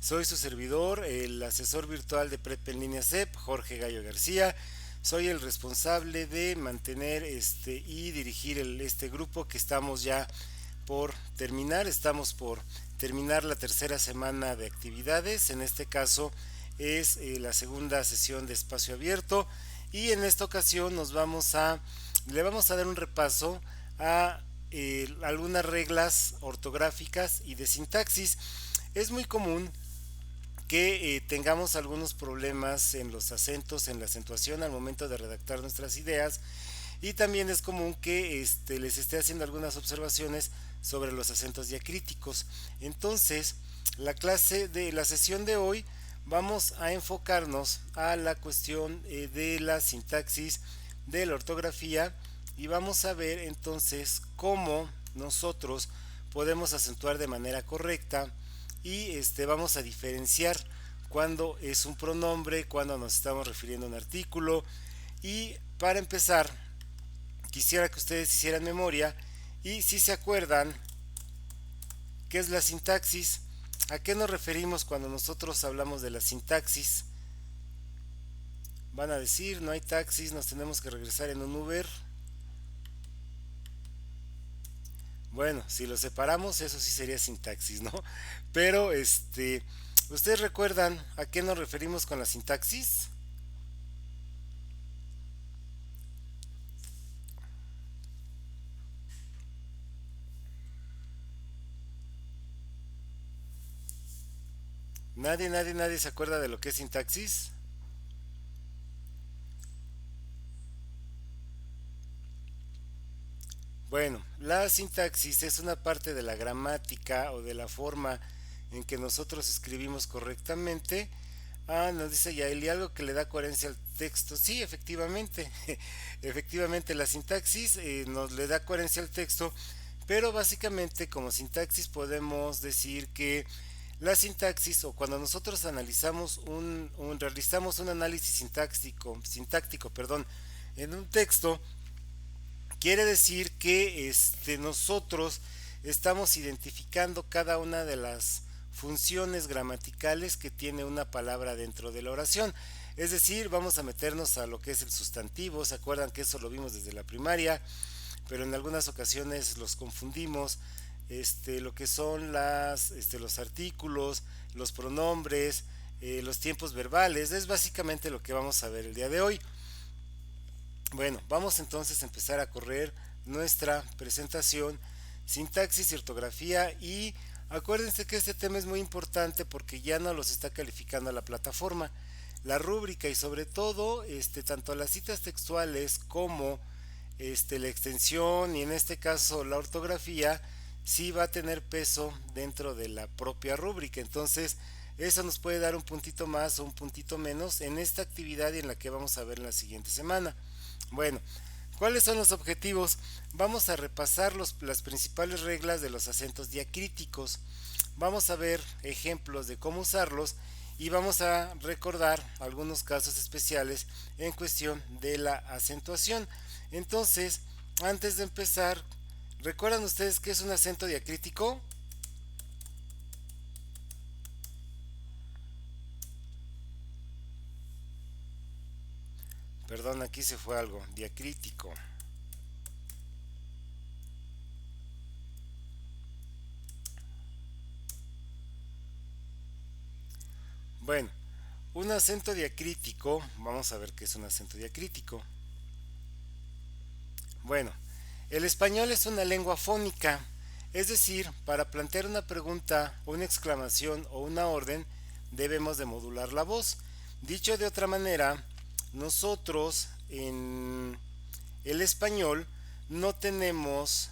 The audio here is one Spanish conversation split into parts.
Soy su servidor, el asesor virtual de Prep en línea CEP, Jorge Gallo García. Soy el responsable de mantener y dirigir este grupo que estamos ya por terminar. Estamos por terminar la tercera semana de actividades. En este caso es la segunda sesión de espacio abierto y en esta ocasión le vamos a dar un repaso a algunas reglas ortográficas y de sintaxis. Es muy común que tengamos algunos problemas en los acentos, en la acentuación al momento de redactar nuestras ideas, y también es común que les esté haciendo algunas observaciones sobre los acentos diacríticos. Entonces, la sesión de hoy vamos a enfocarnos a la cuestión de la sintaxis, de la ortografía, y vamos a ver entonces cómo nosotros podemos acentuar de manera correcta y vamos a diferenciar cuando es un pronombre, cuando nos estamos refiriendo a un artículo. Y para empezar, quisiera que ustedes hicieran memoria y si se acuerdan qué es la sintaxis, a qué nos referimos cuando nosotros hablamos de la sintaxis. Van a decir, no hay taxis, nos tenemos que regresar en un Uber. Bueno, si lo separamos, eso sí sería sintaxis, ¿no? Pero, ¿ustedes recuerdan a qué nos referimos con la sintaxis? Nadie se acuerda de lo que es sintaxis. Bueno, la sintaxis es una parte de la gramática o de la forma en que nosotros escribimos correctamente. Nos dice Yael, y algo que le da coherencia al texto. Sí, efectivamente, efectivamente la sintaxis nos le da coherencia al texto, pero básicamente como sintaxis podemos decir que la sintaxis, o cuando nosotros realizamos un análisis sintáctico, perdón, en un texto, quiere decir que nosotros estamos identificando cada una de las funciones gramaticales que tiene una palabra dentro de la oración. Es decir, vamos a meternos a lo que es el sustantivo. ¿Se acuerdan que eso lo vimos desde la primaria? Pero en algunas ocasiones los confundimos. Lo que son los artículos, los pronombres, los tiempos verbales. Es básicamente lo que vamos a ver el día de hoy. Bueno, vamos entonces a empezar a correr nuestra presentación, sintaxis y ortografía, y acuérdense que este tema es muy importante porque ya no los está calificando la plataforma. La rúbrica y sobre todo tanto las citas textuales como la extensión y en este caso la ortografía sí va a tener peso dentro de la propia rúbrica. Entonces eso nos puede dar un puntito más o un puntito menos en esta actividad y en la que vamos a ver en la siguiente semana. Bueno, ¿cuáles son los objetivos? Vamos a repasar las principales reglas de los acentos diacríticos. Vamos a ver ejemplos de cómo usarlos y vamos a recordar algunos casos especiales en cuestión de la acentuación. Entonces, antes de empezar, ¿recuerdan ustedes qué es un acento diacrítico? Perdón, aquí se fue algo. Diacrítico. Bueno, un acento diacrítico, vamos a ver qué es un acento diacrítico. Bueno, el español es una lengua fónica, es decir, para plantear una pregunta, una exclamación o una orden, debemos de modular la voz. Dicho de otra manera, nosotros en el español no tenemos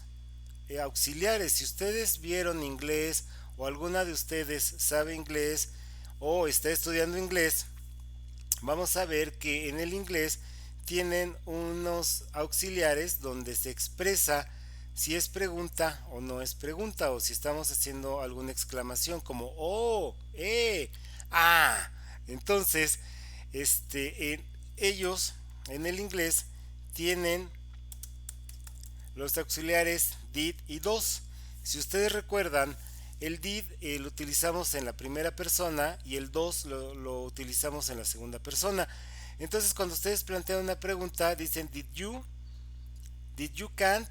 auxiliares. Si ustedes vieron inglés o alguna de ustedes sabe inglés o está estudiando inglés, vamos a ver que en el inglés tienen unos auxiliares donde se expresa si es pregunta o no es pregunta, o si estamos haciendo alguna exclamación como oh, ah. Entonces, ellos en el inglés tienen los auxiliares did y dos. Si ustedes recuerdan, El did lo utilizamos en la primera persona y el dos lo utilizamos en la segunda persona. Entonces cuando ustedes plantean una pregunta dicen did you can't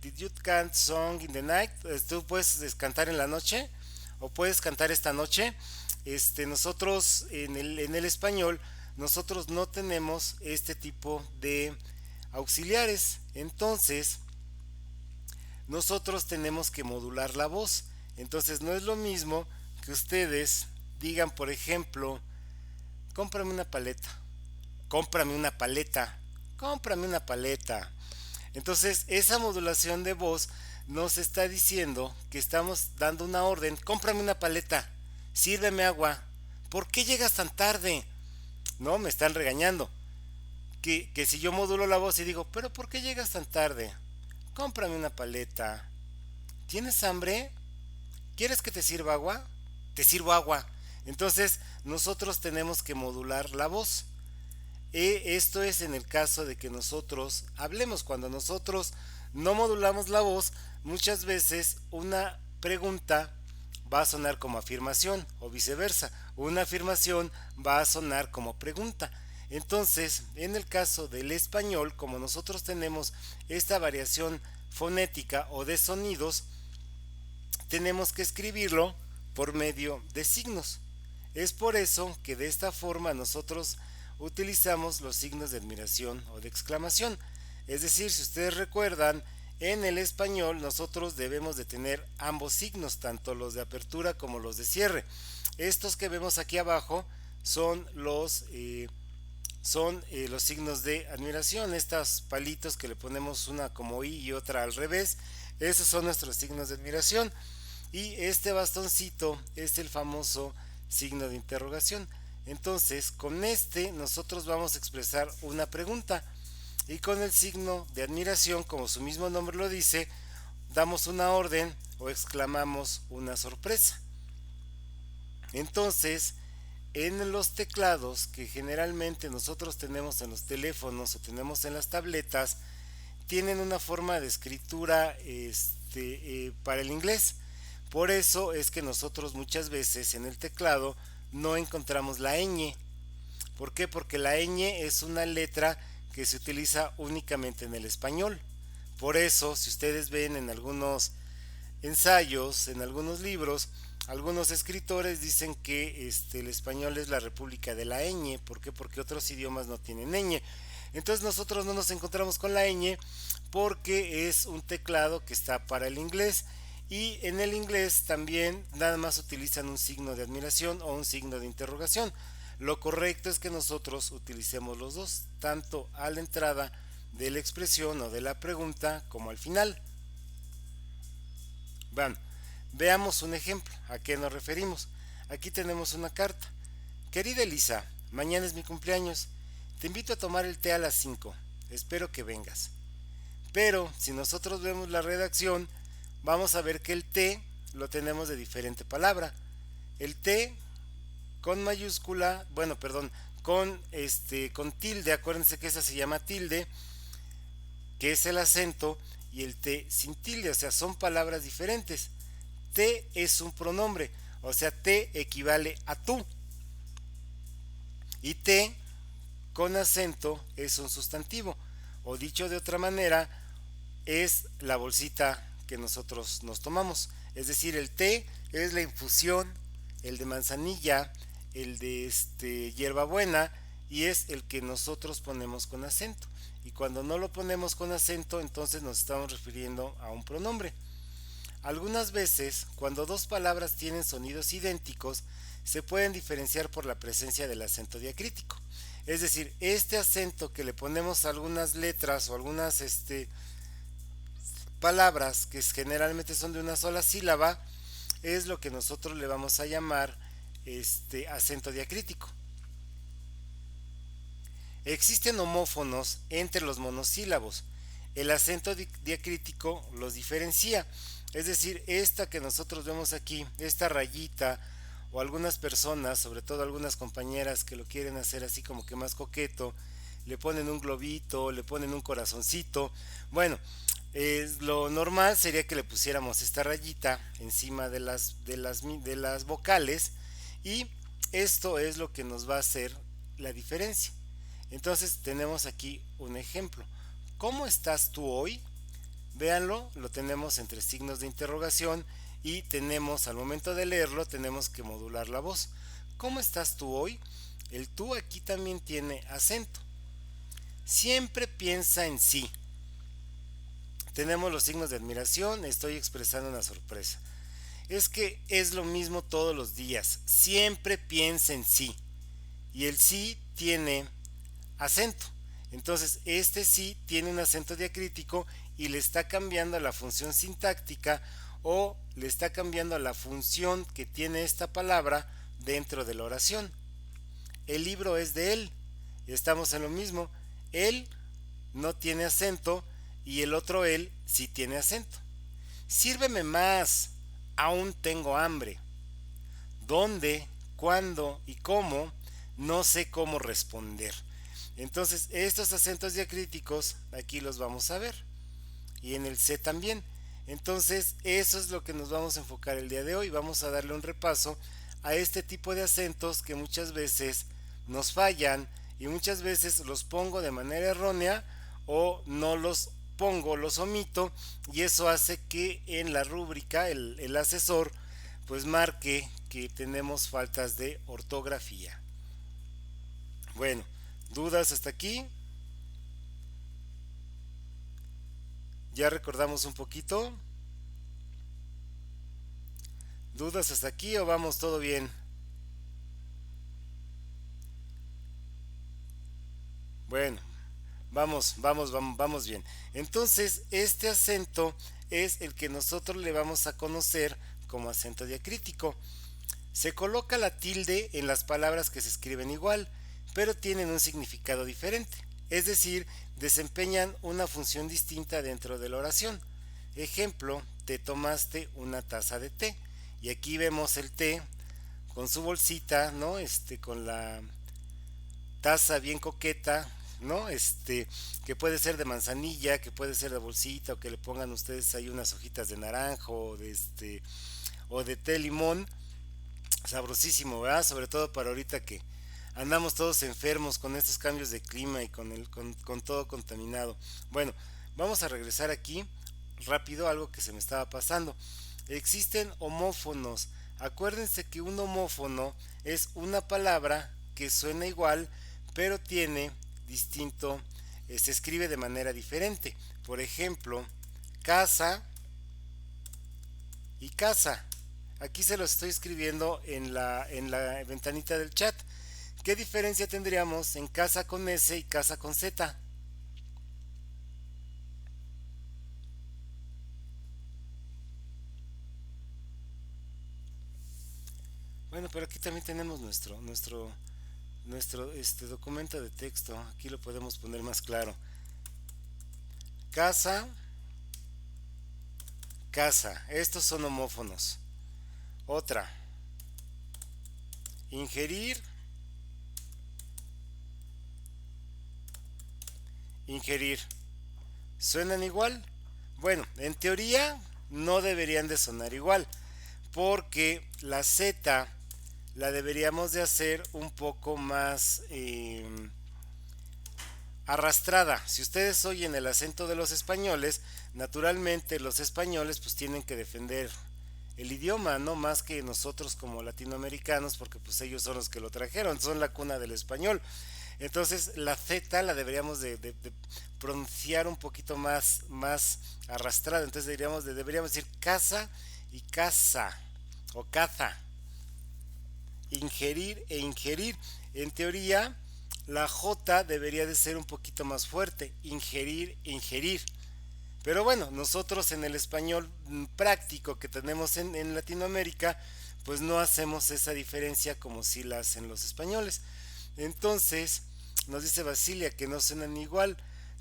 did you can't song in the night. Tú puedes cantar en la noche o puedes cantar esta noche. Nosotros en el español nosotros no tenemos este tipo de auxiliares. Entonces nosotros tenemos que modular la voz. Entonces no es lo mismo que ustedes digan, por ejemplo, cómprame una paleta, cómprame una paleta, cómprame una paleta. Entonces esa modulación de voz nos está diciendo que estamos dando una orden, cómprame una paleta, sírveme agua, ¿por qué llegas tan tarde? No, me están regañando. Que si yo modulo la voz y digo, pero ¿por qué llegas tan tarde? Cómprame una paleta. ¿Tienes hambre? ¿Quieres que te sirva agua? Te sirvo agua. Entonces nosotros tenemos que modular la voz. Esto es en el caso de que nosotros hablemos. Cuando nosotros no modulamos la voz, muchas veces una pregunta va a sonar como afirmación o viceversa. Una afirmación va a sonar como pregunta. Entonces, en el caso del español, como nosotros tenemos esta variación fonética o de sonidos, tenemos que escribirlo por medio de signos. Es por eso que de esta forma nosotros utilizamos los signos de admiración o de exclamación. Es decir, si ustedes recuerdan, en el español nosotros debemos de tener ambos signos, tanto los de apertura como los de cierre. Estos que vemos aquí abajo son los signos de admiración. Estos palitos que le ponemos una como I y otra al revés, esos son nuestros signos de admiración. Y este bastoncito es el famoso signo de interrogación. Entonces, con este nosotros vamos a expresar una pregunta. Y con el signo de admiración, como su mismo nombre lo dice, damos una orden o exclamamos una sorpresa. Entonces, en los teclados que generalmente nosotros tenemos en los teléfonos o tenemos en las tabletas, tienen una forma de escritura para el inglés. Por eso es que nosotros muchas veces en el teclado no encontramos la ñ. ¿Por qué? Porque la ñ es una letra que se utiliza únicamente en el español. Por eso, si ustedes ven en algunos ensayos, en algunos libros, algunos escritores dicen que el español es la república de la ñ. ¿Por qué? Porque otros idiomas no tienen ñ. Entonces nosotros no nos encontramos con la ñ porque es un teclado que está para el inglés. Y en el inglés también nada más utilizan un signo de admiración o un signo de interrogación. Lo correcto es que nosotros utilicemos los dos, tanto a la entrada de la expresión o de la pregunta como al final. Bueno, veamos un ejemplo. ¿A qué nos referimos? Aquí tenemos una carta. Querida Elisa, mañana es mi cumpleaños. Te invito a tomar el té a las 5. Espero que vengas. Pero si nosotros vemos la redacción, vamos a ver que el T lo tenemos de diferente palabra. El T con mayúscula, con tilde, acuérdense que esa se llama tilde, que es el acento, y el T sin tilde, o sea, son palabras diferentes. T es un pronombre, o sea, T equivale a tú. Y T con acento es un sustantivo, o dicho de otra manera, es la bolsita que nosotros nos tomamos. Es decir, el té es la infusión, el de manzanilla, el de hierbabuena, y es el que nosotros ponemos con acento. Y cuando no lo ponemos con acento, entonces nos estamos refiriendo a un pronombre. Algunas veces, cuando dos palabras tienen sonidos idénticos, se pueden diferenciar por la presencia del acento diacrítico. Es decir, este acento que le ponemos a algunas letras o algunas palabras que generalmente son de una sola sílaba, es lo que nosotros le vamos a llamar acento diacrítico. Existen homófonos entre los monosílabos. El acento diacrítico los diferencia. Es decir, esta que nosotros vemos aquí, esta rayita, o algunas personas, sobre todo algunas compañeras que lo quieren hacer así como que más coqueto, le ponen un globito, le ponen un corazoncito. Bueno, Lo normal sería que le pusiéramos esta rayita encima de las vocales y esto es lo que nos va a hacer la diferencia. Entonces tenemos aquí un ejemplo. ¿Cómo estás tú hoy? Véanlo, lo tenemos entre signos de interrogación y tenemos, al momento de leerlo, tenemos que modular la voz. ¿Cómo estás tú hoy? El tú aquí también tiene acento. Siempre piensa en sí. Tenemos los signos de admiración, estoy expresando una sorpresa. Es que es lo mismo todos los días. Siempre piensa en sí. Y el sí tiene acento. Entonces, este sí tiene un acento diacrítico y le está cambiando la función sintáctica o le está cambiando la función que tiene esta palabra dentro de la oración. El libro es de él. Estamos en lo mismo. Él no tiene acento y el otro él sí tiene acento. Sírveme más. Aún tengo hambre. ¿Dónde, cuándo y cómo? No sé cómo responder. Entonces, estos acentos diacríticos aquí los vamos a ver. Y en el C también. Entonces, eso es lo que nos vamos a enfocar el día de hoy. Vamos a darle un repaso a este tipo de acentos que muchas veces nos fallan y muchas veces los pongo de manera errónea o no los pongo, los omito y eso hace que en la rúbrica el asesor pues marque que tenemos faltas de ortografía. Bueno, ¿dudas hasta aquí? ¿Ya recordamos un poquito? ¿Dudas hasta aquí o vamos todo bien? Bueno, vamos bien. Entonces, este acento es el que nosotros le vamos a conocer como acento diacrítico. Se coloca la tilde en las palabras que se escriben igual, pero tienen un significado diferente. Es decir, desempeñan una función distinta dentro de la oración. Ejemplo, te tomaste una taza de té. Y aquí vemos el té con su bolsita, ¿no? Con la taza bien coqueta, ¿no? Que puede ser de manzanilla, que puede ser de bolsita, o que le pongan ustedes ahí unas hojitas de naranjo, o de té limón, sabrosísimo, ¿verdad? Sobre todo para ahorita que andamos todos enfermos con estos cambios de clima y con todo contaminado. Bueno, vamos a regresar aquí rápido a algo que se me estaba pasando. Existen homófonos. Acuérdense que un homófono es una palabra que suena igual, pero tiene distinto, se escribe de manera diferente. Por ejemplo, casa y casa. Aquí se los estoy escribiendo en la ventanita del chat. ¿Qué diferencia tendríamos en casa con S y casa con Z? Bueno, pero aquí también tenemos nuestro documento de texto. Aquí lo podemos poner más claro. Casa, casa. Estos son homófonos. Otra. Ingerir, ingerir. ¿Suenan igual? Bueno, en teoría no deberían de sonar igual, porque la Z la deberíamos de hacer un poco más arrastrada. Si ustedes oyen el acento de los españoles, naturalmente los españoles pues tienen que defender el idioma, no más que nosotros como latinoamericanos, porque pues ellos son los que lo trajeron, son la cuna del español. Entonces la Z la deberíamos de pronunciar un poquito más arrastrada. Entonces deberíamos decir casa y casa o caza, ingerir e ingerir. En teoría, la J debería de ser un poquito más fuerte, ingerir, ingerir. Pero bueno, nosotros en el español práctico que tenemos en Latinoamérica, pues no hacemos esa diferencia como si la hacen los españoles. Entonces, nos dice Basilia que no suenan igual.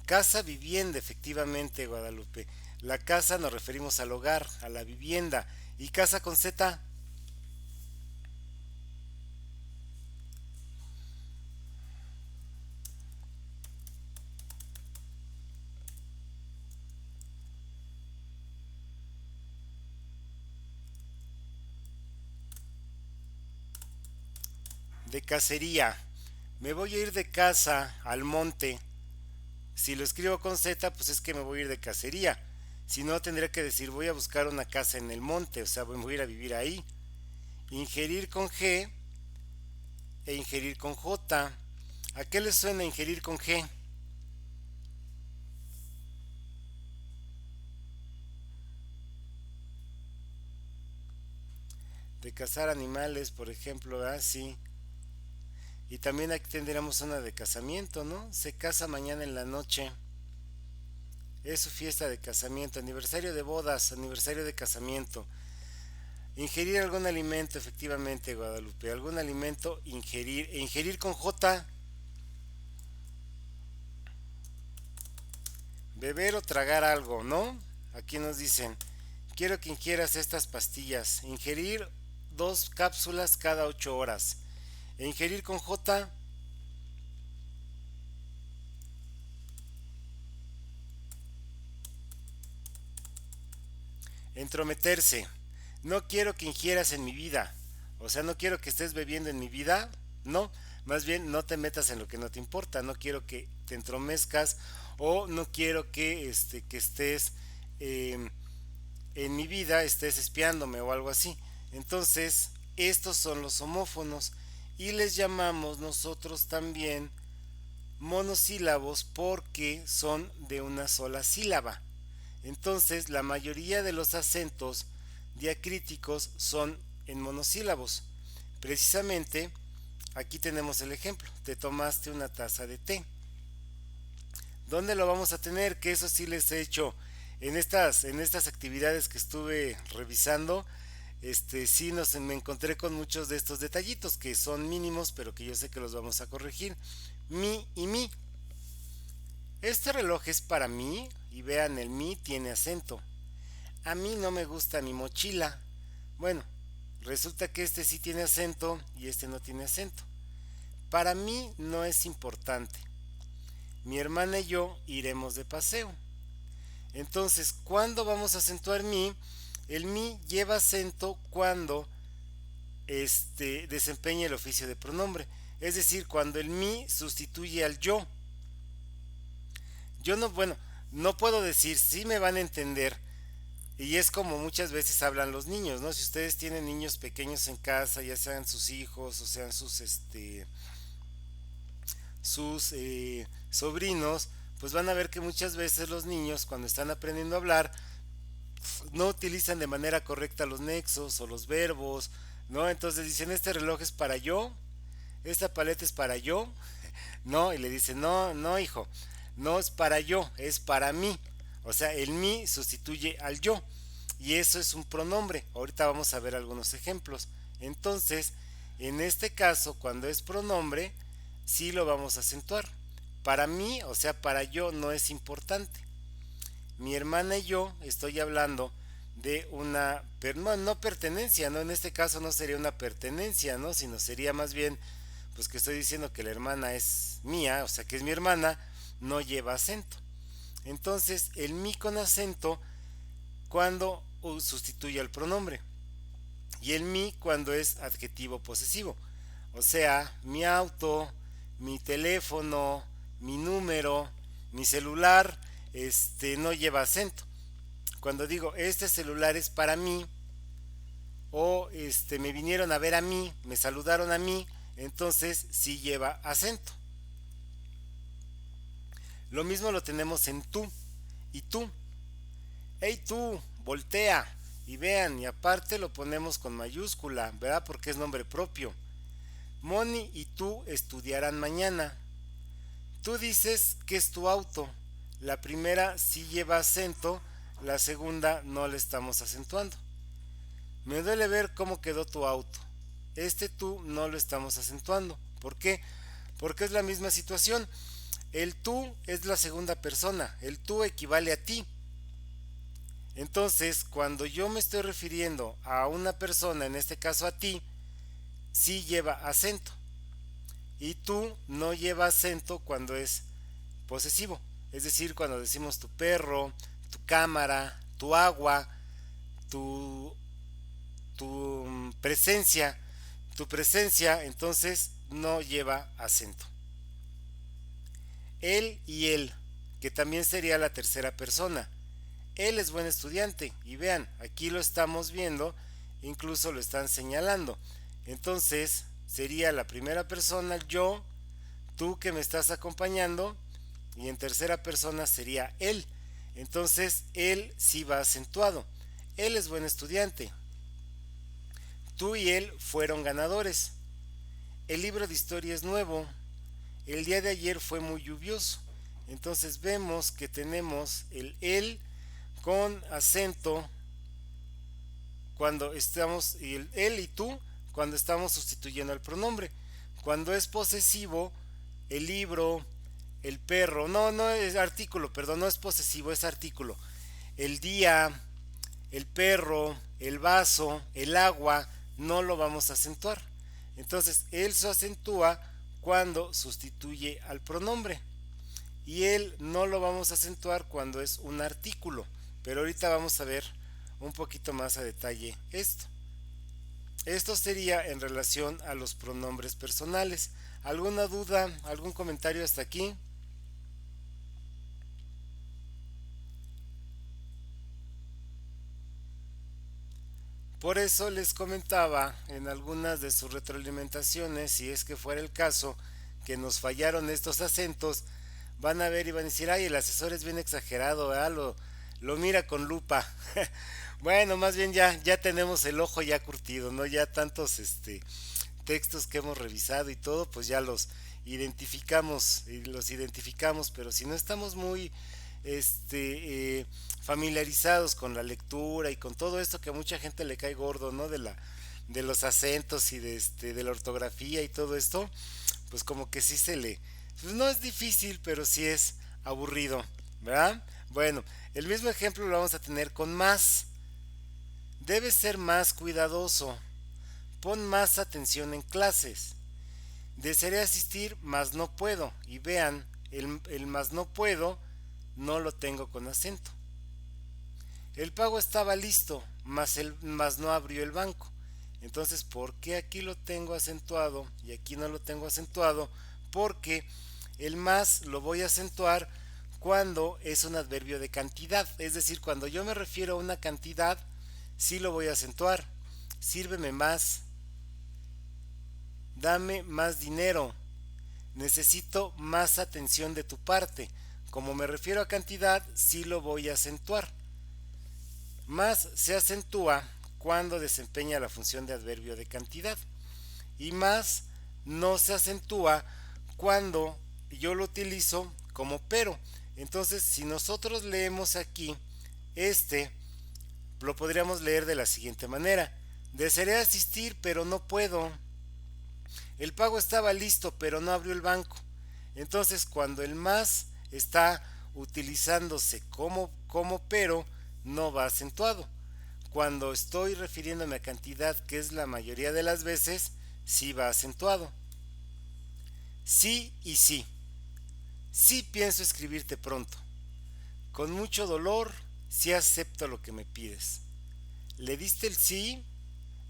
Casa, vivienda, efectivamente, Guadalupe. La casa nos referimos al hogar, a la vivienda. Y casa con Z. de cacería. Me voy a ir de casa al monte. Si lo escribo con Z, pues es que me voy a ir de cacería. Si no, tendría que decir voy a buscar una casa en el monte, o sea, voy a ir a vivir ahí. Ingerir con G e ingerir con J. ¿A qué le suena ingerir con G? De cazar animales, por ejemplo, sí. Y también aquí tendríamos una de casamiento, ¿no? Se casa mañana en la noche. Es su fiesta de casamiento, aniversario de bodas, aniversario de casamiento. Ingerir algún alimento, efectivamente, Guadalupe. Algún alimento, ingerir. E ingerir con J, beber o tragar algo, ¿no? Aquí nos dicen, quiero que ingieras estas pastillas. Ingerir 2 cápsulas cada 8 horas. E ingerir con J, entrometerse. No quiero que ingieras en mi vida. O sea, no quiero que estés bebiendo en mi vida. No, más bien no te metas en lo que no te importa. No quiero que te entromezcas o no quiero que estés eh, en mi vida, estés espiándome o algo así. Entonces, estos son los homófonos y les llamamos nosotros también monosílabos porque son de una sola sílaba. Entonces, la mayoría de los acentos diacríticos son en monosílabos. Precisamente, aquí tenemos el ejemplo. Te tomaste una taza de té. ¿Dónde lo vamos a tener? Que eso sí les he hecho en estas actividades que estuve revisando. Sí me encontré con muchos de estos detallitos que son mínimos, pero que yo sé que los vamos a corregir. Mi y mi. Este reloj es para mí y vean, el mi tiene acento. A mí no me gusta mi mochila. Bueno, resulta que este sí tiene acento y este no tiene acento. Para mí no es importante. Mi hermana y yo iremos de paseo. Entonces, ¿cuándo vamos a acentuar mi? El mi lleva acento cuando desempeña el oficio de pronombre. Es decir, cuando el mi sustituye al yo. Yo no, bueno, no puedo decir, si me van a entender, y es como muchas veces hablan los niños, ¿no? Si ustedes tienen niños pequeños en casa, ya sean sus hijos o sean sus sobrinos, pues van a ver que muchas veces los niños cuando están aprendiendo a hablar no utilizan de manera correcta los nexos o los verbos, ¿no? Entonces dicen, este reloj es para yo, esta paleta es para yo, no, y le dicen, no, no, hijo, no es para yo, es para mí. O sea, el mí sustituye al yo. Y eso es un pronombre. Ahorita vamos a ver algunos ejemplos. Entonces, en este caso, cuando es pronombre, sí lo vamos a acentuar. Para mí, o sea, para yo no es importante. Mi hermana y yo estoy hablando de una, no, no pertenencia, ¿no? En este caso no sería una pertenencia, ¿no? Sino sería más bien, pues que estoy diciendo que la hermana es mía, o sea, que es mi hermana, no lleva acento. Entonces, el mi con acento cuando sustituye al pronombre y el mi cuando es adjetivo posesivo. O sea, mi auto, mi teléfono, mi número, mi celular, no lleva acento. Cuando digo este celular es para mí o me vinieron a ver a mí, me saludaron a mí, entonces sí lleva acento. Lo mismo lo tenemos en tú y tú. Hey tú, voltea. Y vean, y aparte lo ponemos con mayúscula, ¿verdad? Porque es nombre propio. Moni y tú estudiarán mañana. Tú dices que es tu auto. La primera sí lleva acento, la segunda no le estamos acentuando. Me duele ver cómo quedó tu auto. Este tú no lo estamos acentuando. ¿Por qué? Porque es la misma situación. El tú es la segunda persona. El tú equivale a ti. Entonces, cuando yo me estoy refiriendo a una persona, en este caso a ti, sí lleva acento. Y tú no lleva acento cuando es posesivo. Es decir, cuando decimos tu perro, tu cámara, tu agua, tu presencia, entonces no lleva acento. Él y él, que también sería la tercera persona. Él es buen estudiante y vean, aquí lo estamos viendo, incluso lo están señalando. Entonces sería la primera persona yo, tú que me estás acompañando, y en tercera persona sería él. Entonces él sí va acentuado. Él es buen estudiante. Tú y él fueron ganadores. El libro de historia es nuevo. El día de ayer fue muy lluvioso. Entonces vemos que tenemos el él con acento cuando estamos, y el él y tú cuando estamos sustituyendo al pronombre. Cuando es posesivo, el libro, el perro, no es artículo, perdón, no es posesivo, es artículo. El día, el perro, el vaso, el agua, no lo vamos a acentuar. Entonces, él se acentúa cuando sustituye al pronombre. Y él no lo vamos a acentuar cuando es un artículo. Pero ahorita vamos a ver un poquito más a detalle esto. Esto sería en relación a los pronombres personales. ¿Alguna duda, algún comentario hasta aquí? Por eso les comentaba en algunas de sus retroalimentaciones, si es que fuera el caso, que nos fallaron estos acentos, van a ver y van a decir, ay, el asesor es bien exagerado, ¿verdad? Lo mira con lupa. Bueno, más bien ya tenemos el ojo ya curtido, ¿no? Ya tantos textos que hemos revisado y todo, pues ya los identificamos, pero si no estamos muy familiarizados con la lectura y con todo esto que a mucha gente le cae gordo, ¿no? De los acentos y de la ortografía y todo esto, pues como que sí pues no es difícil, pero sí es aburrido, ¿verdad? Bueno, el mismo ejemplo lo vamos a tener con más. Debes ser más cuidadoso. Pon más atención en clases. Desearé asistir, mas no puedo. Y vean, el mas no puedo no lo tengo con acento. El pago estaba listo, mas no abrió el banco. Entonces, ¿por qué aquí lo tengo acentuado y aquí no lo tengo acentuado? Porque el más lo voy a acentuar cuando es un adverbio de cantidad. Es decir, cuando yo me refiero a una cantidad, sí lo voy a acentuar. Sírveme más. Dame más dinero. Necesito más atención de tu parte. Como me refiero a cantidad, sí lo voy a acentuar. Más se acentúa cuando desempeña la función de adverbio de cantidad. Y más no se acentúa cuando yo lo utilizo como pero. Entonces, si nosotros leemos aquí lo podríamos leer de la siguiente manera. Desearé asistir, pero no puedo. El pago estaba listo, pero no abrió el banco. Entonces, cuando el más está utilizándose como pero, no va acentuado. Cuando estoy refiriéndome a cantidad, que es la mayoría de las veces, sí va acentuado. Sí y sí. Sí pienso escribirte pronto. Con mucho dolor, sí acepto lo que me pides. ¿Le diste el sí?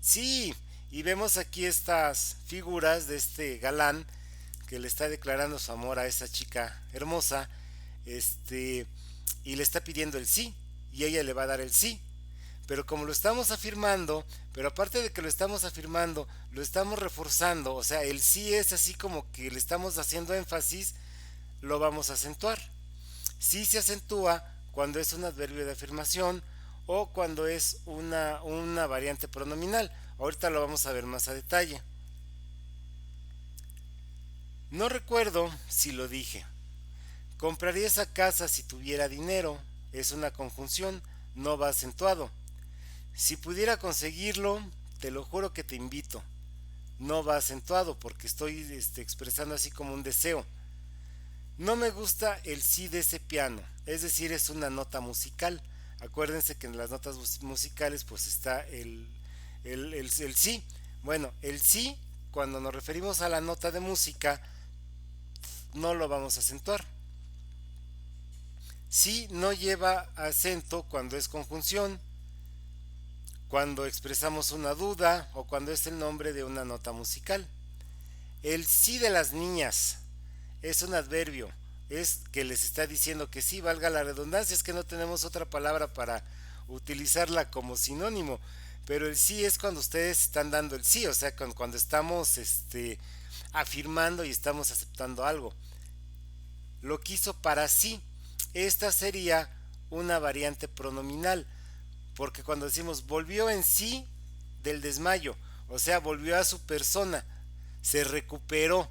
Sí. Y vemos aquí estas figuras de este galán que le está declarando su amor a esa chica hermosa, y le está pidiendo el sí, y ella le va a dar el sí. Pero como lo estamos afirmando, pero aparte de que lo estamos afirmando, lo estamos reforzando, o sea, el sí es así como que le estamos haciendo énfasis, lo vamos a acentuar. Sí se acentúa cuando es un adverbio de afirmación o cuando es una variante pronominal. Ahorita lo vamos a ver más a detalle. No recuerdo si lo dije. Compraría esa casa si tuviera dinero. Es una conjunción, no va acentuado. Si pudiera conseguirlo, te lo juro que te invito. No va acentuado porque estoy expresando así como un deseo. No me gusta el sí de ese piano, es decir, es una nota musical. Acuérdense que en las notas musicales pues está el sí. Bueno, el sí, cuando nos referimos a la nota de música, no lo vamos a acentuar. Sí no lleva acento cuando es conjunción, cuando expresamos una duda o cuando es el nombre de una nota musical. El sí de las niñas es un adverbio, es que les está diciendo que sí, valga la redundancia, es que no tenemos otra palabra para utilizarla como sinónimo, pero el sí es cuando ustedes están dando el sí, o sea, cuando estamos afirmando y estamos aceptando algo. Lo quiso para sí. Esta sería una variante pronominal, porque cuando decimos volvió en sí del desmayo, o sea, volvió a su persona, se recuperó.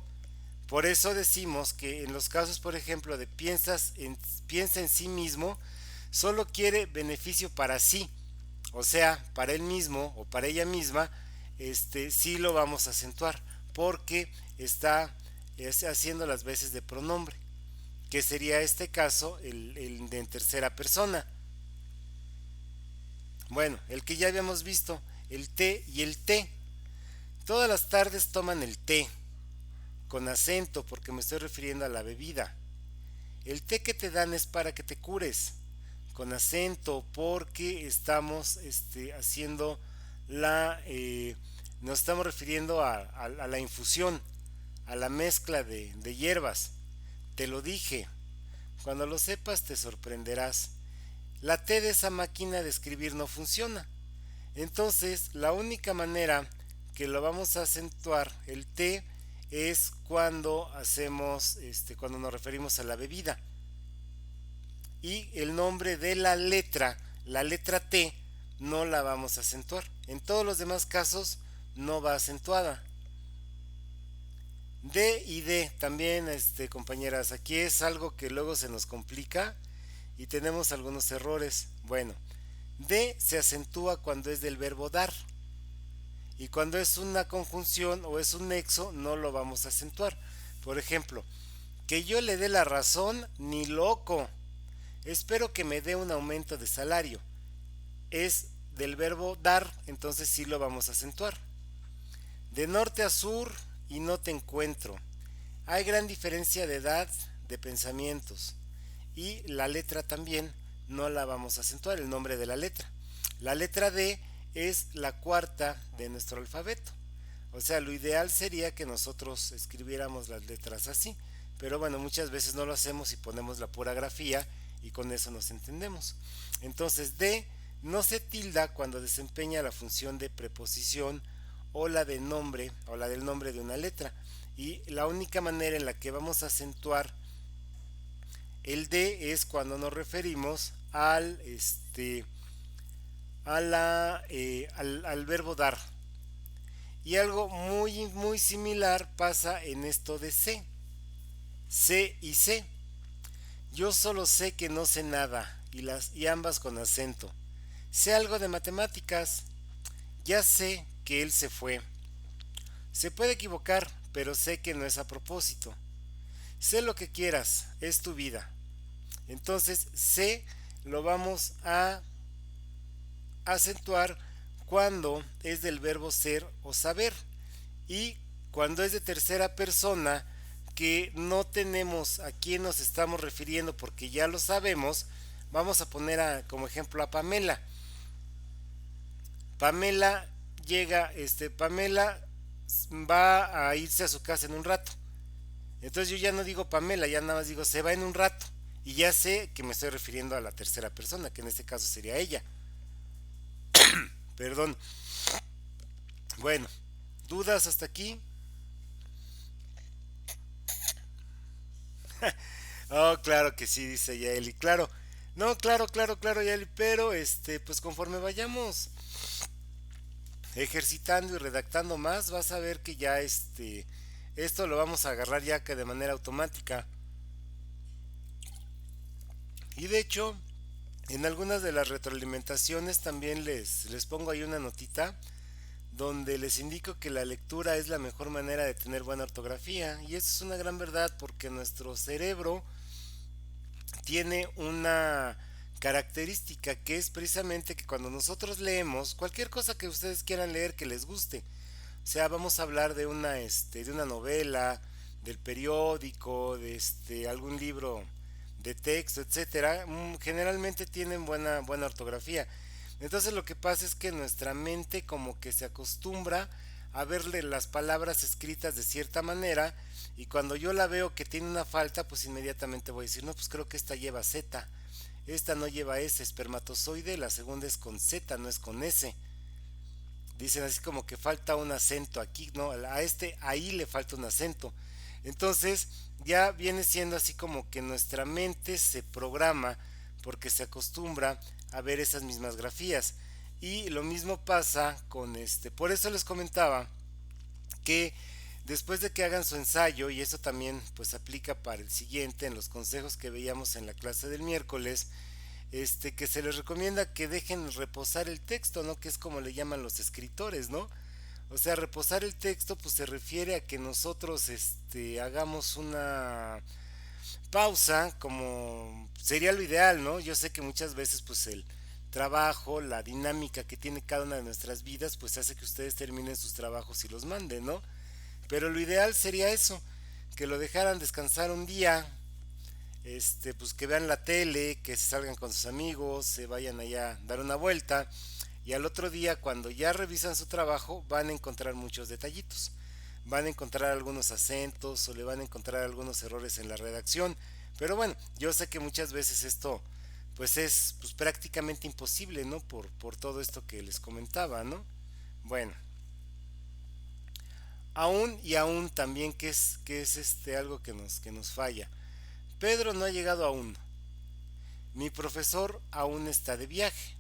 Por eso decimos que en los casos, por ejemplo, de piensa en sí mismo, solo quiere beneficio para sí, o sea, para él mismo o para ella misma, sí lo vamos a acentuar, porque está haciendo las veces de pronombre, que sería este caso el de en tercera persona. Bueno, el que ya habíamos visto, el té y el té. Todas las tardes toman el té, con acento porque me estoy refiriendo a la bebida. El té que te dan es para que te cures, con acento porque estamos haciendo nos estamos refiriendo a la infusión, a la mezcla de hierbas. Te lo dije, cuando lo sepas te sorprenderás. La T de esa máquina de escribir no funciona. Entonces, la única manera que lo vamos a acentuar el T es cuando hacemos, cuando nos referimos a la bebida. Y el nombre de la letra T, no la vamos a acentuar. En todos los demás casos no va acentuada. D y D también, compañeras, aquí es algo que luego se nos complica y tenemos algunos errores. Bueno, D se acentúa cuando es del verbo dar y cuando es una conjunción o es un nexo no lo vamos a acentuar. Por ejemplo, que yo le dé la razón, ni loco. Espero que me dé un aumento de salario. Es del verbo dar, entonces sí lo vamos a acentuar. De norte a sur y no te encuentro. Hay gran diferencia de edad, de pensamientos. Y la letra también no la vamos a acentuar, el nombre de la letra. La letra D es la cuarta de nuestro alfabeto. O sea, lo ideal sería que nosotros escribiéramos las letras así. Pero bueno, muchas veces no lo hacemos y ponemos la pura grafía y con eso nos entendemos. Entonces D no se tilda cuando desempeña la función de preposición o la de nombre o la del nombre de una letra. Y la única manera en la que vamos a acentuar el D es cuando nos referimos al verbo dar. Y algo muy muy similar pasa en esto de C. C y C. Yo solo sé que no sé nada y ambas con acento. Sé algo de matemáticas. Ya sé que él se fue. Se puede equivocar, pero sé que no es a propósito. Sé lo que quieras, es tu vida. Entonces, sé lo vamos a acentuar cuando es del verbo ser o saber. Y cuando es de tercera persona, que no tenemos a quién nos estamos refiriendo porque ya lo sabemos, vamos a poner como ejemplo a Pamela. Pamela Pamela va a irse a su casa en un rato. Entonces yo ya no digo Pamela, ya nada más digo se va en un rato. Y ya sé que me estoy refiriendo a la tercera persona, que en este caso sería ella. Perdón. Bueno, ¿dudas hasta aquí? Oh, claro que sí, dice Yaeli. Claro. No, claro, Yaeli, pero pues conforme vayamos ejercitando y redactando más, vas a ver que ya esto lo vamos a agarrar ya que de manera automática. Y de hecho, en algunas de las retroalimentaciones también les pongo ahí una notita donde les indico que la lectura es la mejor manera de tener buena ortografía. Y eso es una gran verdad porque nuestro cerebro tiene una característica que es precisamente que cuando nosotros leemos cualquier cosa que ustedes quieran leer que les guste, o sea, vamos a hablar de una novela, del periódico, de algún libro de texto, etcétera, generalmente tienen buena ortografía. Entonces lo que pasa es que nuestra mente como que se acostumbra a verle las palabras escritas de cierta manera, y cuando yo la veo que tiene una falta, pues inmediatamente voy a decir, no, pues creo que esta lleva Z, esta no lleva S, espermatozoide, la segunda es con Z, no es con S. Dicen así como que falta un acento aquí, no, a este ahí le falta un acento. Entonces ya viene siendo así como que nuestra mente se programa porque se acostumbra a ver esas mismas grafías. Y lo mismo pasa con por eso les comentaba que después de que hagan su ensayo, y eso también pues aplica para el siguiente, en los consejos que veíamos en la clase del miércoles, que se les recomienda que dejen reposar el texto, ¿no? Que es como le llaman los escritores, ¿no? O sea, reposar el texto pues se refiere a que nosotros hagamos una pausa, como sería lo ideal, ¿no? Yo sé que muchas veces pues el trabajo, la dinámica que tiene cada una de nuestras vidas pues hace que ustedes terminen sus trabajos y los manden, ¿no? Pero lo ideal sería eso, que lo dejaran descansar un día, pues que vean la tele, que se salgan con sus amigos, se vayan allá a dar una vuelta, y al otro día cuando ya revisan su trabajo van a encontrar muchos detallitos, van a encontrar algunos acentos o le van a encontrar algunos errores en la redacción, pero bueno, yo sé que muchas veces esto pues es pues prácticamente imposible, ¿no? Por todo esto que les comentaba, ¿no? Bueno, aún y aún también que es algo que nos falla. Pedro no ha llegado aún. Mi profesor aún está de viaje.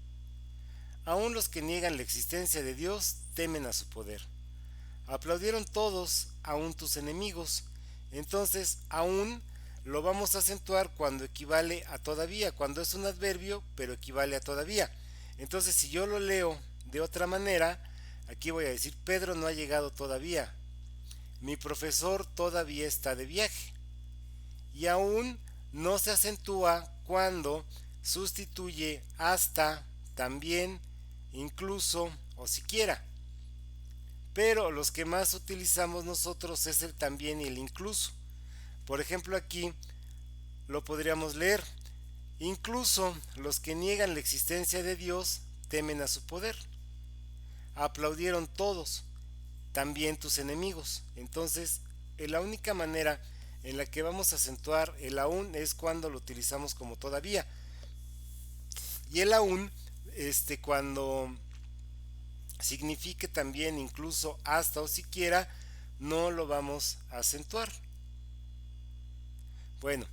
Aún los que niegan la existencia de Dios temen a su poder. Aplaudieron todos, aún tus enemigos. Entonces, aún lo vamos a acentuar cuando equivale a todavía, cuando es un adverbio, pero equivale a todavía. Entonces, si yo lo leo de otra manera, aquí voy a decir, Pedro no ha llegado todavía. Mi profesor todavía está de viaje. Y aún no se acentúa cuando sustituye hasta, también, incluso o siquiera. Pero los que más utilizamos nosotros es el también y el incluso. Por ejemplo, aquí lo podríamos leer. Incluso los que niegan la existencia de Dios temen a su poder. Aplaudieron todos, también tus enemigos. Entonces, la única manera en la que vamos a acentuar el aún es cuando lo utilizamos como todavía. Y el aún, cuando signifique también incluso hasta o siquiera, no lo vamos a acentuar. Bueno,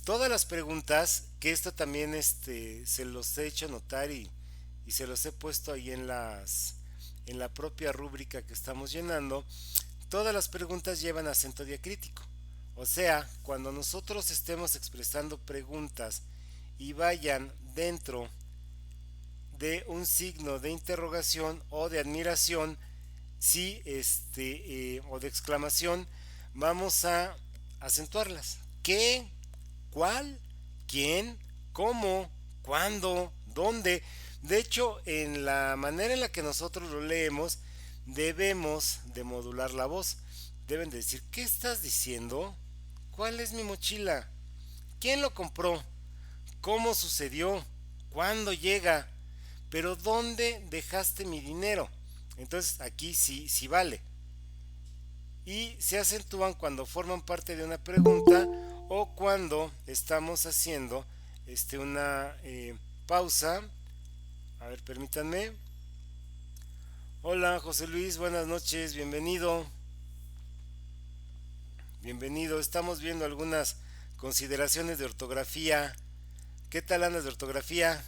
todas las preguntas, que esto también se los he hecho notar y se los he puesto ahí en la propia rúbrica que estamos llenando, todas las preguntas llevan acento diacrítico. O sea, cuando nosotros estemos expresando preguntas y vayan dentro de un signo de interrogación o de admiración, sí, o de exclamación, vamos a acentuarlas. ¿Qué? ¿Cuál? ¿Quién? ¿Cómo? ¿Cuándo? ¿Dónde? De hecho, en la manera en la que nosotros lo leemos, debemos de modular la voz. Deben de decir, ¿qué estás diciendo? ¿Cuál es mi mochila? ¿Quién lo compró? ¿Cómo sucedió? ¿Cuándo llega? ¿Pero dónde dejaste mi dinero? Entonces aquí sí, sí vale. Y se acentúan cuando forman parte de una pregunta o cuando estamos haciendo una pausa. A ver, permítanme. Hola, José Luis, buenas noches, bienvenido. Bienvenido, estamos viendo algunas consideraciones de ortografía. ¿Qué tal andas de ortografía?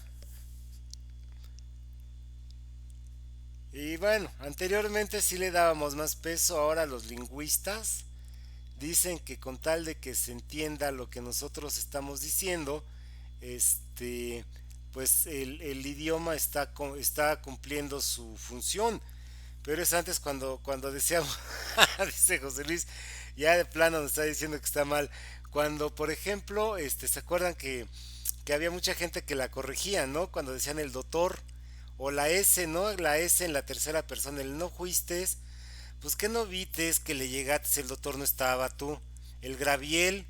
Y bueno, anteriormente sí le dábamos más peso, ahora los lingüistas dicen que con tal de que se entienda lo que nosotros estamos diciendo, pues el idioma está cumpliendo su función. Pero es antes cuando decíamos, dice José Luis, ya de plano nos está diciendo que está mal. Cuando, por ejemplo, ¿se acuerdan que había mucha gente que la corregía, ¿no? Cuando decían el doctor o la S, ¿no? La S en la tercera persona, el no fuiste, pues que no vites que le llegaste, el doctor no estaba tú. El Graviel,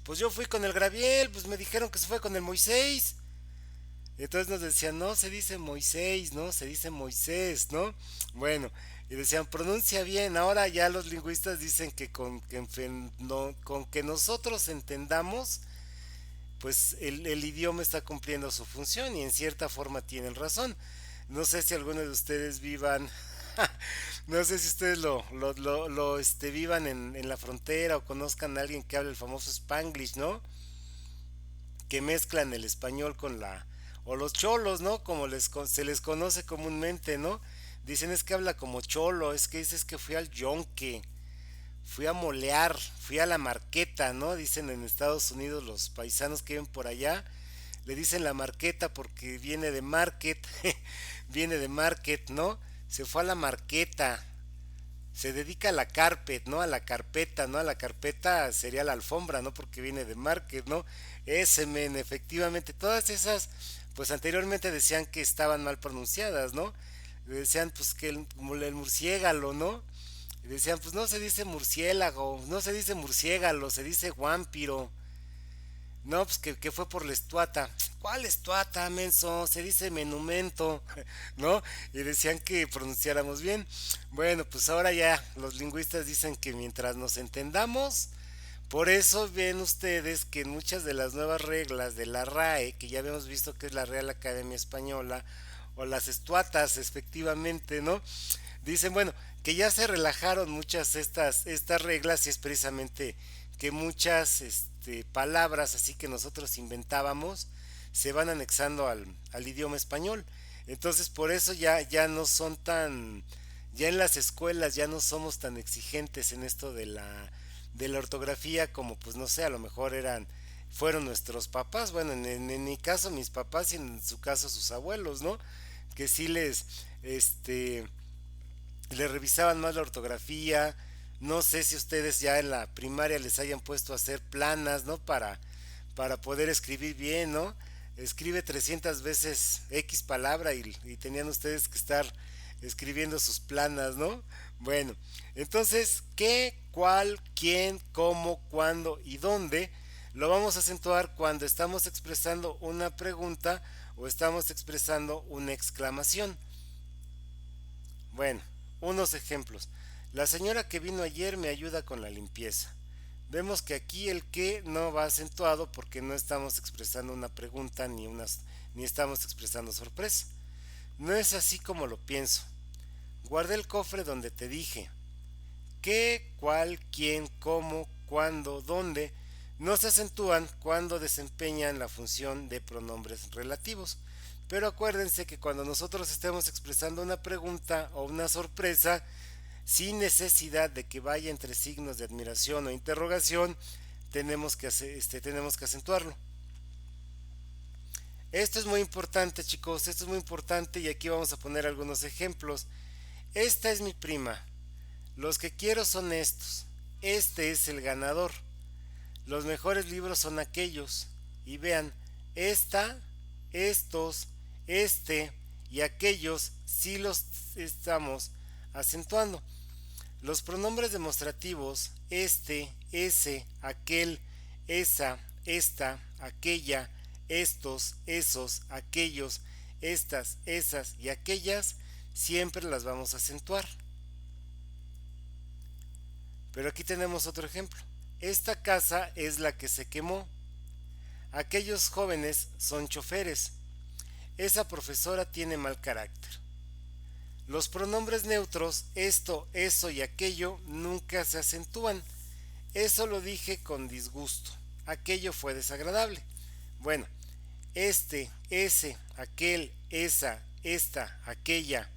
pues yo fui con el Graviel, pues me dijeron que se fue con el Moisés. Entonces nos decían, no se dice Moisés, no, se dice Moisés, ¿no? Bueno, Y decían, pronuncia bien. Ahora ya los lingüistas dicen que con que nosotros entendamos, pues el idioma está cumpliendo su función y en cierta forma tienen razón. No sé si alguno de ustedes vivan, no sé si ustedes vivan en la frontera o conozcan a alguien que hable el famoso Spanglish, ¿no? Que mezclan el español con o los cholos, ¿no? Como se les conoce comúnmente, ¿no? Dicen es que habla como cholo, es que dices que fui al yonque, fui a molear, fui a la marqueta, ¿no? Dicen en Estados Unidos los paisanos que viven por allá, le dicen la marqueta porque viene de market, viene de market, ¿no? Se fue a la marqueta, se dedica a la carpet, ¿no? A la carpeta, ¿no? A la carpeta sería la alfombra, ¿no? Porque viene de market, ¿no? Ese men, efectivamente, todas esas, pues anteriormente decían que estaban mal pronunciadas, ¿no? Decían pues que el murciégalo, ¿no? Y decían, pues no se dice murciélago, no se dice murciégalo, se dice guampiro. No, pues que fue por la estuata. ¿Cuál estuata, menso? Se dice menumento, ¿no? Y decían que pronunciáramos bien. Bueno, pues ahora ya los lingüistas dicen que mientras nos entendamos, por eso ven ustedes que en muchas de las nuevas reglas de la RAE, que ya habíamos visto que es la Real Academia Española, o las estuatas, efectivamente, ¿no? Dicen, bueno, que ya se relajaron muchas estas reglas y es precisamente que muchas palabras así que nosotros inventábamos se van anexando al idioma español. Entonces por eso ya no son tan, ya en las escuelas ya no somos tan exigentes en esto de la ortografía como pues no sé, a lo mejor fueron nuestros papás, bueno, en mi caso mis papás y en su caso sus abuelos, ¿no? Que sí le revisaban más la ortografía. No sé si ustedes ya en la primaria les hayan puesto a hacer planas, ¿no? Para poder escribir bien, ¿no? Escribe 300 veces X palabra y tenían ustedes que estar escribiendo sus planas, ¿no? Bueno, entonces, ¿qué, cuál, quién, cómo, cuándo y dónde? Lo vamos a acentuar cuando estamos expresando una pregunta o estamos expresando una exclamación. Bueno, unos ejemplos. La señora que vino ayer me ayuda con la limpieza. Vemos que aquí el que no va acentuado porque no estamos expresando una pregunta ni estamos expresando sorpresa. No es así como lo pienso. Guardé el cofre donde te dije. ¿Qué, cuál, quién, cómo, cuándo, dónde? No se acentúan cuando desempeñan la función de pronombres relativos. Pero acuérdense que cuando nosotros estemos expresando una pregunta o una sorpresa, sin necesidad de que vaya entre signos de admiración o interrogación, tenemos que acentuarlo. Esto es muy importante, chicos, esto es muy importante y aquí vamos a poner algunos ejemplos. Esta es mi prima. Los que quiero son estos. Este es el ganador. Los mejores libros son aquellos. Y vean, esta, estos, este y aquellos sí los estamos acentuando. Los pronombres demostrativos ese, aquel, esa, esta, aquella, estos, esos, aquellos, estas, esas y aquellas siempre las vamos a acentuar. Pero aquí tenemos otro ejemplo. Esta casa es la que se quemó. Aquellos jóvenes son choferes. Esa profesora tiene mal carácter. Los pronombres neutros, esto, eso y aquello, nunca se acentúan. Eso lo dije con disgusto. Aquello fue desagradable. Bueno, este, ese, aquel, esa, esta, aquella,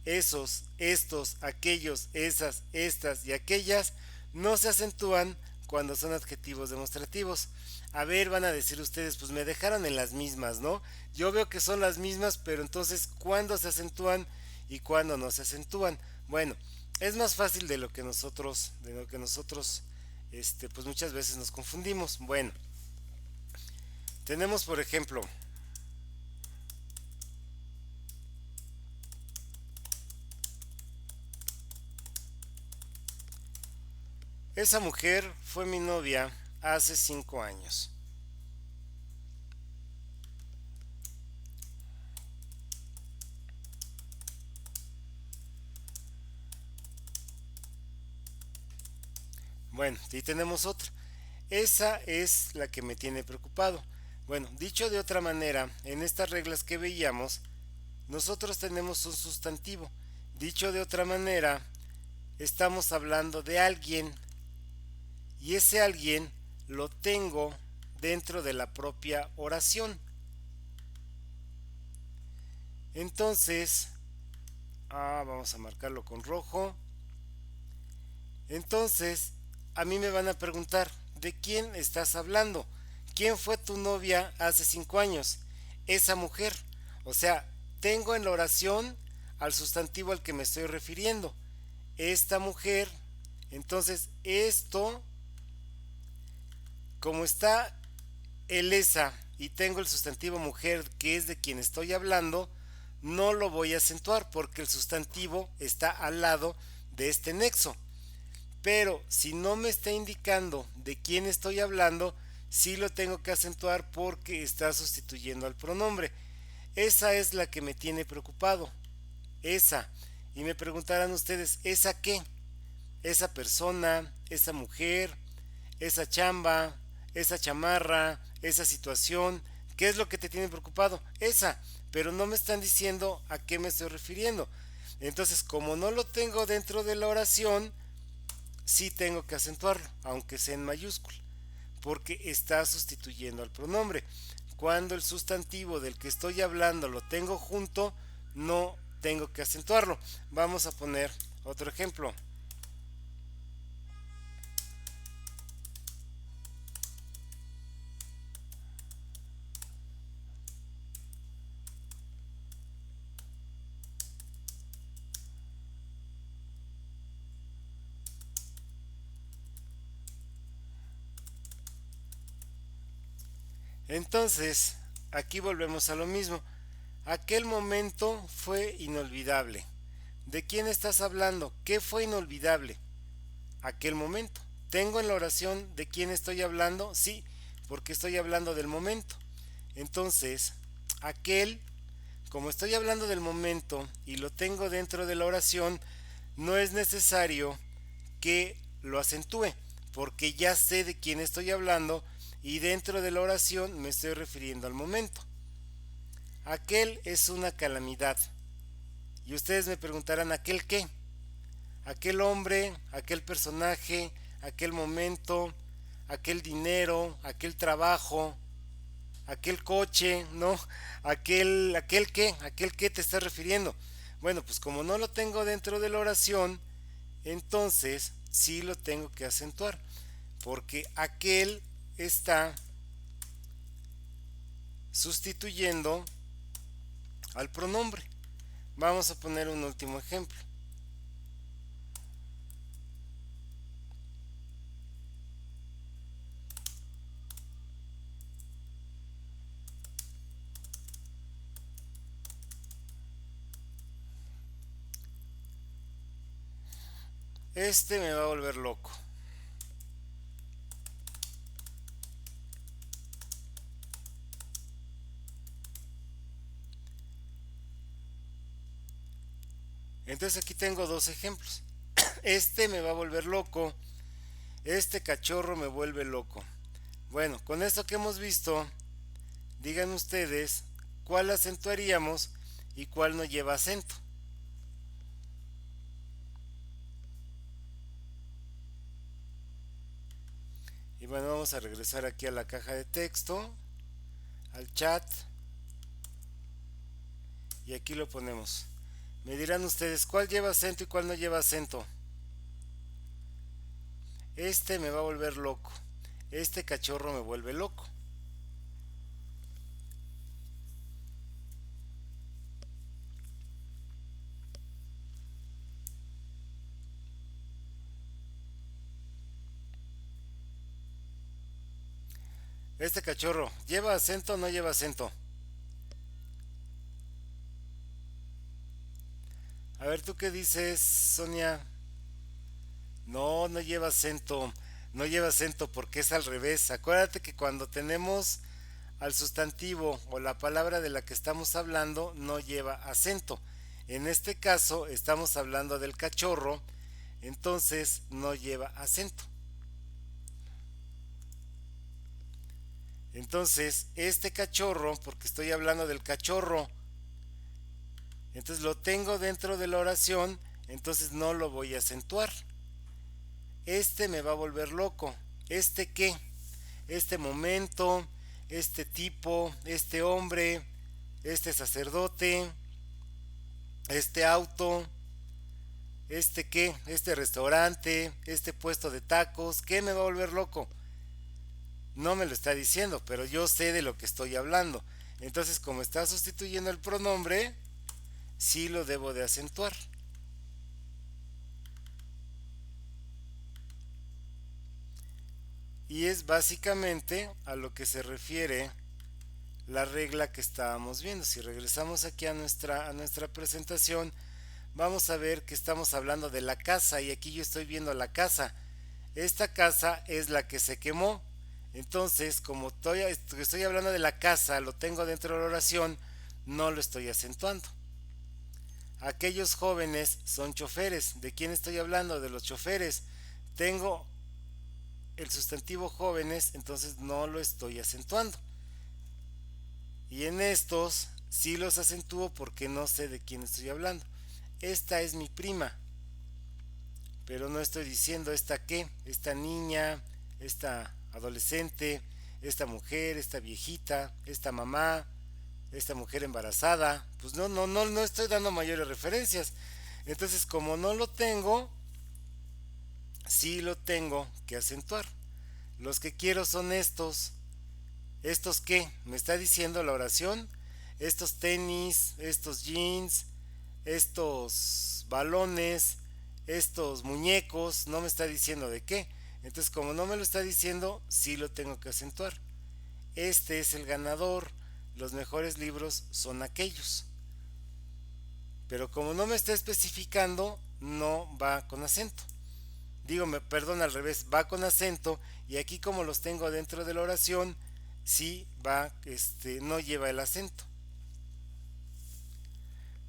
esos, estos, aquellos, esas, estas y aquellas no se acentúan cuando son adjetivos demostrativos. A ver, van a decir ustedes, pues me dejaron en las mismas, ¿no? Yo veo que son las mismas, pero entonces, ¿cuándo se acentúan y cuándo no se acentúan? Bueno, es más fácil de lo que nosotros, pues muchas veces nos confundimos. Bueno, tenemos por ejemplo, esa mujer fue mi novia hace 5 años. Bueno, y tenemos otra. Esa es la que me tiene preocupado. Bueno, dicho de otra manera, en estas reglas que veíamos, nosotros tenemos un sustantivo. Dicho de otra manera, estamos hablando de alguien y ese alguien lo tengo dentro de la propia oración. Entonces, vamos a marcarlo con rojo. Entonces, a mí me van a preguntar, ¿de quién estás hablando? ¿Quién fue tu novia hace 5 años? Esa mujer. O sea, tengo en la oración al sustantivo al que me estoy refiriendo. Esta mujer. Entonces, esto, como está el esa y tengo el sustantivo mujer que es de quien estoy hablando, no lo voy a acentuar porque el sustantivo está al lado de este nexo. Pero si no me está indicando de quién estoy hablando, sí lo tengo que acentuar porque está sustituyendo al pronombre. Esa es la que me tiene preocupado. Esa. Y me preguntarán ustedes, ¿esa qué? Esa persona, esa mujer, esa chamba, esa chamarra, esa situación. ¿Qué es lo que te tiene preocupado? Esa. Pero no me están diciendo a qué me estoy refiriendo. Entonces, como no lo tengo dentro de la oración, sí tengo que acentuarlo, aunque sea en mayúscula, porque está sustituyendo al pronombre. Cuando el sustantivo del que estoy hablando lo tengo junto, no tengo que acentuarlo. Vamos a poner otro ejemplo. Entonces, aquí volvemos a lo mismo. Aquel momento fue inolvidable. ¿De quién estás hablando? ¿Qué fue inolvidable? Aquel momento. ¿Tengo en la oración de quién estoy hablando? Sí, porque estoy hablando del momento. Entonces, aquel, como estoy hablando del momento y lo tengo dentro de la oración, no es necesario que lo acentúe, porque ya sé de quién estoy hablando y dentro de la oración me estoy refiriendo al momento. Aquel es una calamidad. Y ustedes me preguntarán, ¿aquel qué? Aquel hombre, aquel personaje, aquel momento, aquel dinero, aquel trabajo, aquel coche, ¿no? Aquel qué te estás refiriendo. Bueno, pues como no lo tengo dentro de la oración, entonces sí lo tengo que acentuar, porque aquel está sustituyendo al pronombre. Vamos a poner un último ejemplo. Este me va a volver loco. Entonces aquí tengo dos ejemplos. Este me va a volver loco. Este cachorro me vuelve loco. Bueno, con esto que hemos visto, digan ustedes cuál acentuaríamos y cuál no lleva acento. Y bueno, vamos a regresar aquí a la caja de texto, al chat, y aquí lo ponemos. Me dirán ustedes cuál lleva acento y cuál no lleva acento. Este me va a volver loco. Este cachorro me vuelve loco. Este cachorro, ¿lleva acento o no lleva acento? A ver, ¿tú qué dices, Sonia? No, no lleva acento. No lleva acento porque es al revés. Acuérdate que cuando tenemos al sustantivo o la palabra de la que estamos hablando no lleva acento. En este caso estamos hablando del cachorro, entonces no lleva acento. Entonces, este cachorro, porque estoy hablando del cachorro, entonces lo tengo dentro de la oración, entonces no lo voy a acentuar. Este me va a volver loco. ¿Este qué? Este momento, este tipo, este hombre, este sacerdote, este auto, este qué, este restaurante, este puesto de tacos, ¿qué me va a volver loco? No me lo está diciendo, pero yo sé de lo que estoy hablando. Entonces, como está sustituyendo el pronombre, sí lo debo de acentuar. Y es básicamente a lo que se refiere la regla que estábamos viendo. Si regresamos aquí a nuestra presentación, vamos a ver que estamos hablando de la casa y aquí yo estoy viendo la casa. Esta casa es la que se quemó. Entonces, como estoy hablando de la casa, lo tengo dentro de la oración, no lo estoy acentuando. Aquellos jóvenes son choferes. ¿De quién estoy hablando? De los choferes. Tengo el sustantivo jóvenes, entonces no lo estoy acentuando. Y en estos sí los acentúo porque no sé de quién estoy hablando. Esta es mi prima, pero no estoy diciendo esta qué, esta niña, esta adolescente, esta mujer, esta viejita, esta mamá, esta mujer embarazada. Pues no estoy dando mayores referencias. Entonces, como no lo tengo, sí lo tengo que acentuar. Los que quiero son estos. ¿Estos qué? Me está diciendo la oración. Estos tenis, estos jeans, estos balones, estos muñecos. No me está diciendo de qué. Entonces, como no me lo está diciendo, sí lo tengo que acentuar. Este es el ganador. Los mejores libros son aquellos. Pero como no me está especificando, no va con acento. Digo, perdón, al revés, va con acento. Y aquí como los tengo dentro de la oración, sí va, no lleva el acento.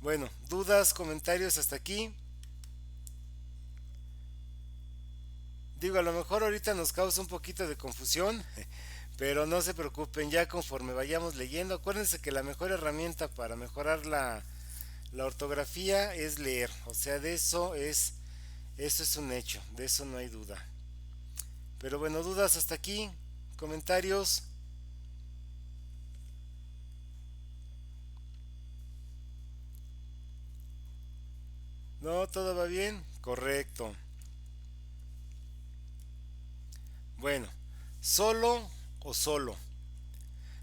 Bueno, dudas, comentarios hasta aquí. Digo, a lo mejor ahorita nos causa un poquito de confusión, pero no se preocupen, ya conforme vayamos leyendo, acuérdense que la mejor herramienta para mejorar la ortografía es leer. O sea, eso es un hecho, de eso no hay duda. Pero bueno, dudas hasta aquí, comentarios. No, todo va bien. Correcto. Bueno, solo o solo.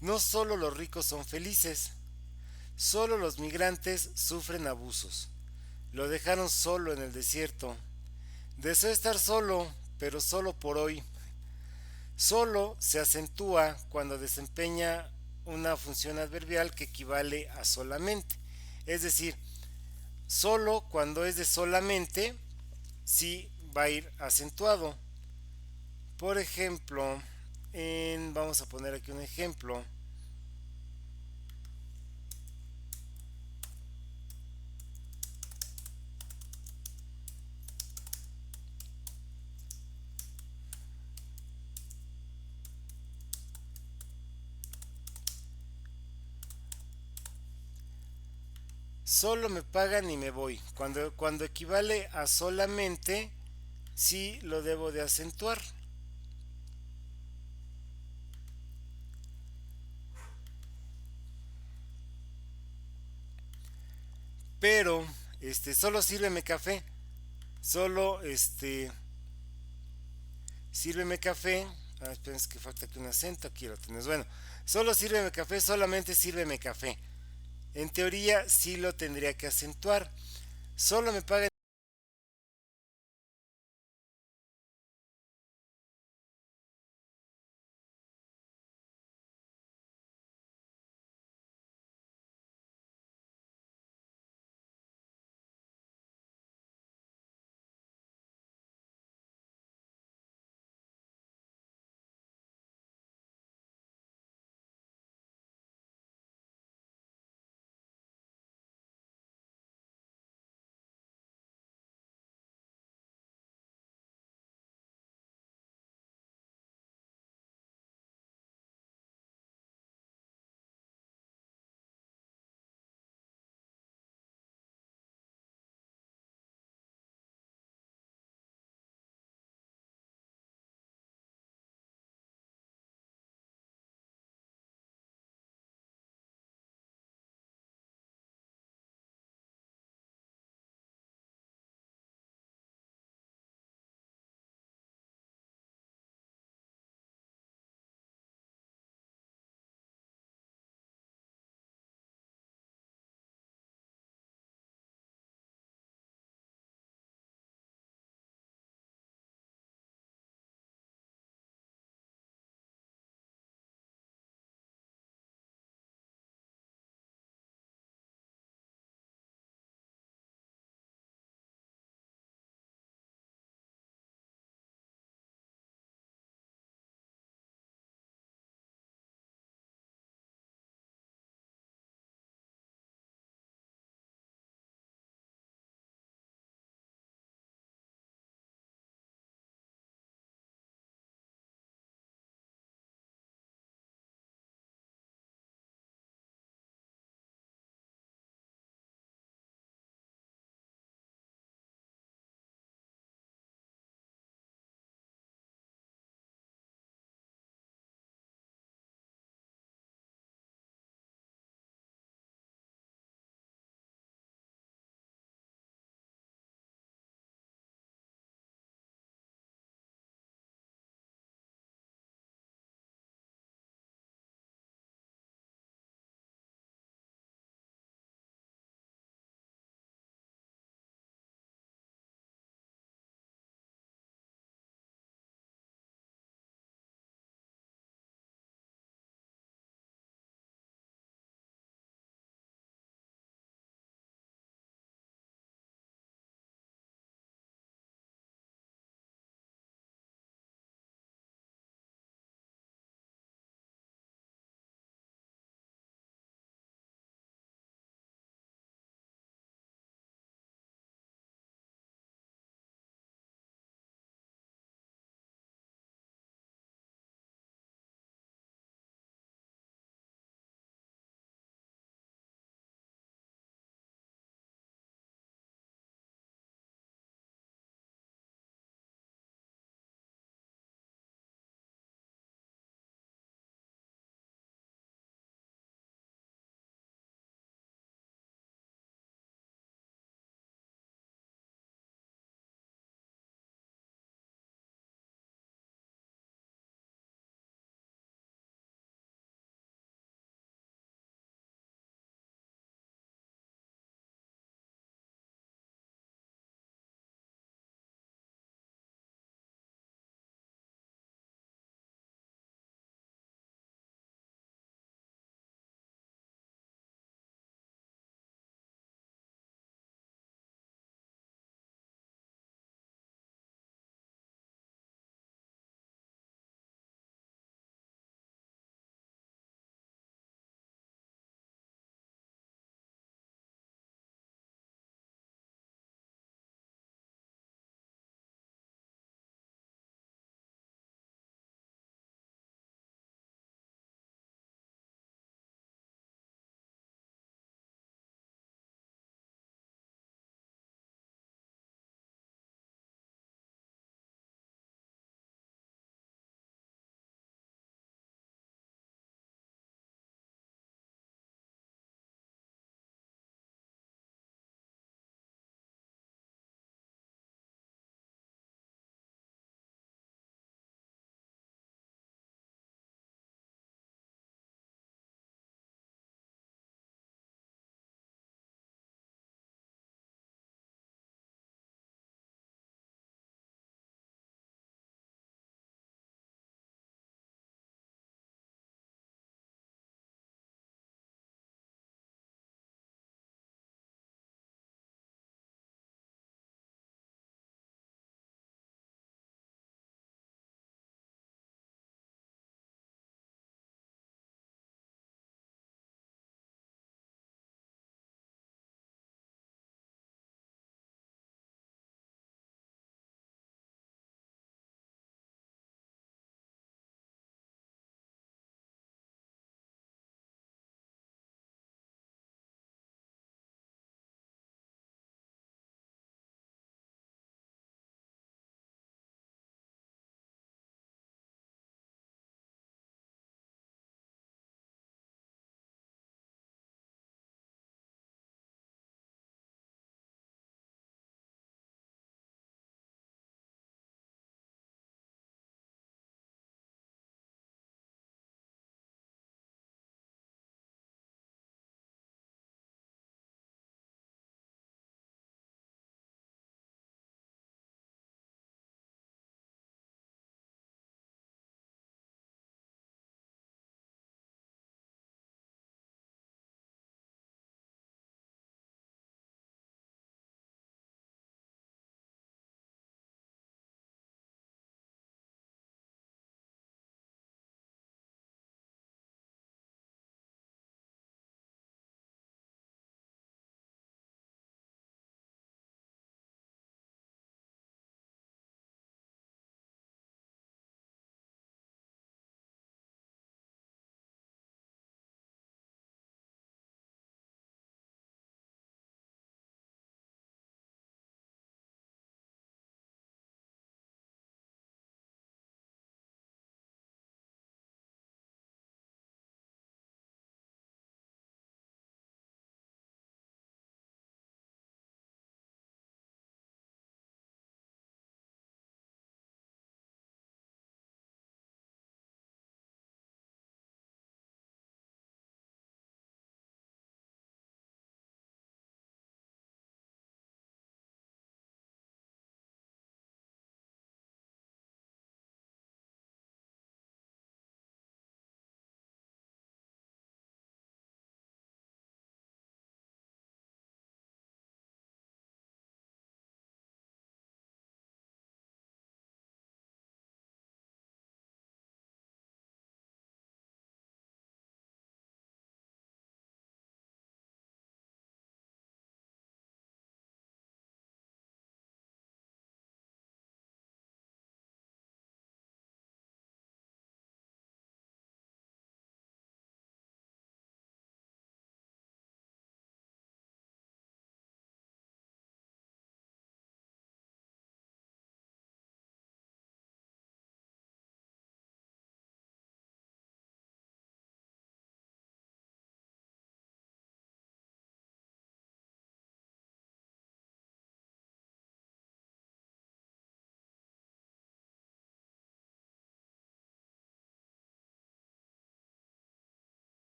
No solo los ricos son felices, solo los migrantes sufren abusos. Lo dejaron solo en el desierto. Deseo estar solo, pero solo por hoy. Solo se acentúa cuando desempeña una función adverbial que equivale a solamente. Es decir, solo cuando es de solamente, sí va a ir acentuado. Por ejemplo, vamos a poner aquí un ejemplo. Solo me pagan y me voy. Cuando equivale a solamente, sí lo debo de acentuar. Pero, solo sírveme café. Solo, sírveme café. Ah, esperen, es que falta aquí un acento. Aquí lo tienes. Bueno, solo sírveme café, solamente sírveme café. En teoría sí lo tendría que acentuar. Solo me pagan